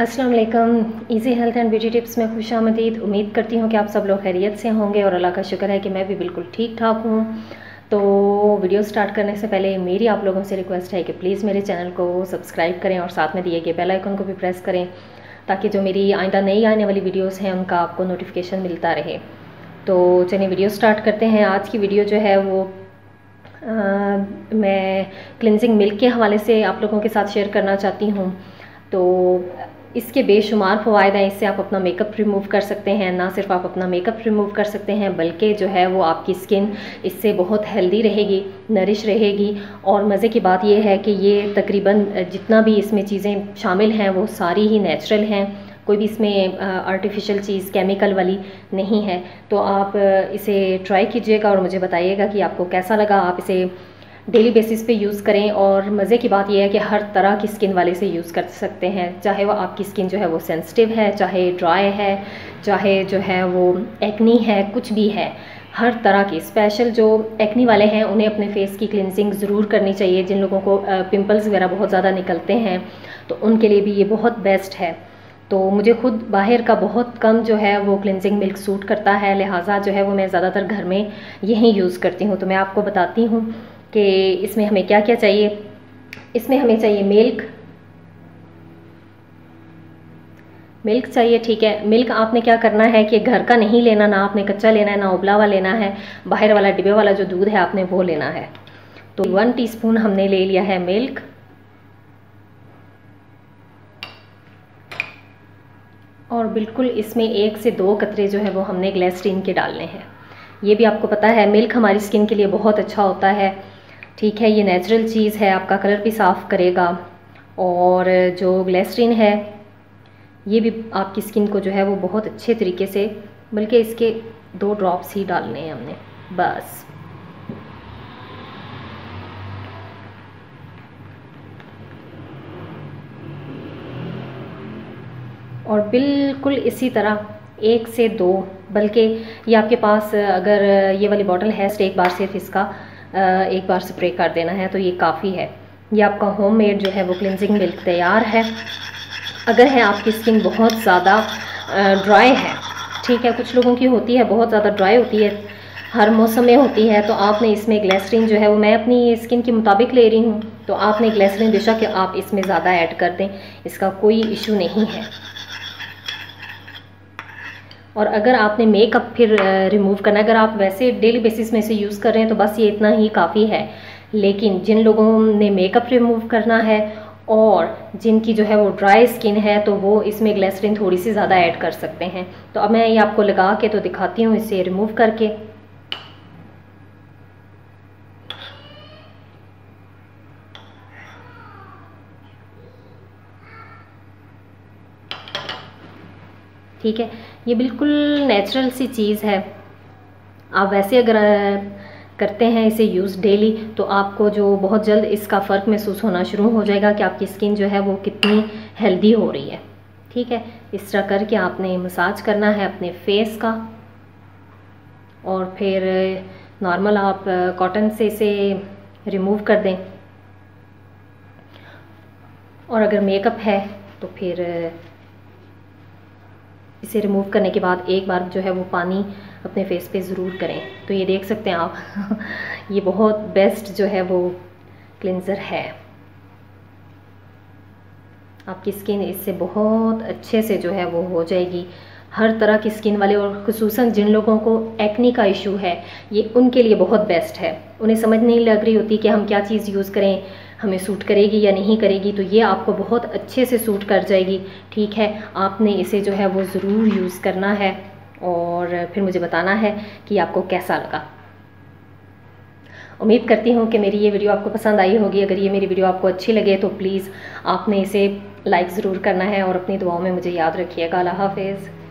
अस्सलाम वालेकुम। Easy health and beauty tips में खुशामदीद। उम्मीद करती हूँ कि आप सब लोग खैरियत से होंगे और अल्लाह का शुक्र है कि मैं भी बिल्कुल ठीक ठाक हूँ। तो वीडियो स्टार्ट करने से पहले मेरी आप लोगों से रिक्वेस्ट है कि प्लीज़ मेरे चैनल को सब्सक्राइब करें और साथ में दिए गए बेल आइकन को भी प्रेस करें ताकि जो मेरी आइंदा नई आने वाली वीडियोज़ हैं उनका आपको नोटिफिकेशन मिलता रहे। तो चलिए वीडियो स्टार्ट करते हैं। आज की वीडियो जो है वो मैं क्लिनजिंग मिल्क के हवाले से आप लोगों के साथ शेयर करना चाहती हूँ। तो इसके बेशुमार फ़वाइद हैं। इससे आप अपना मेकअप रिमूव कर सकते हैं। ना सिर्फ आप अपना मेकअप रिमूव कर सकते हैं बल्कि जो है वो आपकी स्किन इससे बहुत हेल्दी रहेगी, नरिश रहेगी। और मज़े की बात यह है कि ये तकरीबन जितना भी इसमें चीज़ें शामिल हैं वो सारी ही नेचुरल हैं। कोई भी इसमें आर्टिफिशियल चीज़ केमिकल वाली नहीं है। तो आप इसे ट्राई कीजिएगा और मुझे बताइएगा कि आपको कैसा लगा। आप इसे डेली बेसिस पे यूज़ करें और मज़े की बात यह है कि हर तरह की स्किन वाले से यूज़ कर सकते हैं, चाहे वो आपकी स्किन जो है वो सेंसिटिव है, चाहे ड्राई है, चाहे जो है वो एक्नी है, कुछ भी है। हर तरह की स्पेशल जो एक्नी वाले हैं उन्हें अपने फेस की क्लिनजिंग ज़रूर करनी चाहिए। जिन लोगों को पिंपल्स वगैरह बहुत ज़्यादा निकलते हैं तो उनके लिए भी ये बहुत बेस्ट है। तो मुझे खुद बाहर का बहुत कम जो है वो क्लिनजिंग मिल्क सूट करता है, लिहाजा जो है वो मैं ज़्यादातर घर में यही यूज़ करती हूँ। तो मैं आपको बताती हूँ कि इसमें हमें क्या क्या चाहिए। इसमें हमें चाहिए मिल्क चाहिए, ठीक है। मिल्क आपने क्या करना है कि घर का नहीं लेना, ना आपने कच्चा लेना है, ना उबला हुआ लेना है। बाहर वाला डिब्बे वाला जो दूध है आपने वो लेना है। तो 1 टीस्पून हमने ले लिया है मिल्क। और बिल्कुल इसमें 1 से 2 कतरे जो है वो हमने ग्लिसरीन के डालने हैं। ये भी आपको पता है मिल्क हमारी स्किन के लिए बहुत अच्छा होता है, ठीक है। ये नेचुरल चीज़ है, आपका कलर भी साफ़ करेगा। और जो ग्लिसरीन है ये भी आपकी स्किन को जो है वो बहुत अच्छे तरीके से, बल्कि इसके 2 ड्रॉप्स ही डालने हैं हमने बस। और बिल्कुल इसी तरह 1 से 2, बल्कि ये आपके पास अगर ये वाली बॉटल है एक बार सिर्फ इसका एक बार स्प्रे कर देना है तो ये काफ़ी है। ये आपका होममेड जो है वो क्लिनजिंग मिल्क तैयार है। अगर है आपकी स्किन बहुत ज़्यादा ड्राई है, ठीक है, कुछ लोगों की होती है बहुत ज़्यादा ड्राई होती है, हर मौसम में होती है, तो आपने इसमें ग्लिसरीन जो है वो मैं अपनी स्किन के मुताबिक ले रही हूँ। तो आपने ग्लिसरीन बेशक आप इसमें ज़्यादा ऐड कर दें, इसका कोई इशू नहीं है। और अगर आपने मेकअप फिर रिमूव करना है, अगर आप वैसे डेली बेसिस में इसे यूज़ कर रहे हैं तो बस ये इतना ही काफ़ी है। लेकिन जिन लोगों ने मेकअप रिमूव करना है और जिनकी जो है वो ड्राई स्किन है तो वो इसमें ग्लिसरीन थोड़ी सी ज़्यादा ऐड कर सकते हैं। तो अब मैं ये आपको लगा के तो दिखाती हूँ इसे रिमूव करके। ठीक है, ये बिल्कुल नेचुरल सी चीज़ है। आप वैसे अगर करते हैं इसे यूज़ डेली तो आपको जो बहुत जल्द इसका फ़र्क महसूस होना शुरू हो जाएगा कि आपकी स्किन जो है वो कितनी हेल्दी हो रही है, ठीक है। इस तरह करके आपने मसाज करना है अपने फेस का और फिर नॉर्मल आप कॉटन से इसे रिमूव कर दें। और अगर मेकअप है तो फिर इसे रिमूव करने के बाद एक बार जो है वो पानी अपने फेस पे ज़रूर करें। तो ये देख सकते हैं आप ये बहुत बेस्ट जो है वो क्लिंजर है। आपकी स्किन इससे बहुत अच्छे से जो है वो हो जाएगी। हर तरह की स्किन वाले और ख़ुसूसन जिन लोगों को एक्नी का इशू है ये उनके लिए बहुत बेस्ट है। उन्हें समझ नहीं लग रही होती कि हम क्या चीज़ यूज़ करें, हमें सूट करेगी या नहीं करेगी, तो ये आपको बहुत अच्छे से सूट कर जाएगी, ठीक है। आपने इसे जो है वो ज़रूर यूज़ करना है और फिर मुझे बताना है कि आपको कैसा लगा। उम्मीद करती हूँ कि मेरी ये वीडियो आपको पसंद आई होगी। अगर ये मेरी वीडियो आपको अच्छी लगे तो प्लीज़ आपने इसे लाइक ज़रूर करना है और अपनी दुआओं में मुझे याद रखिएगा। अल्लाह हाफ़िज़।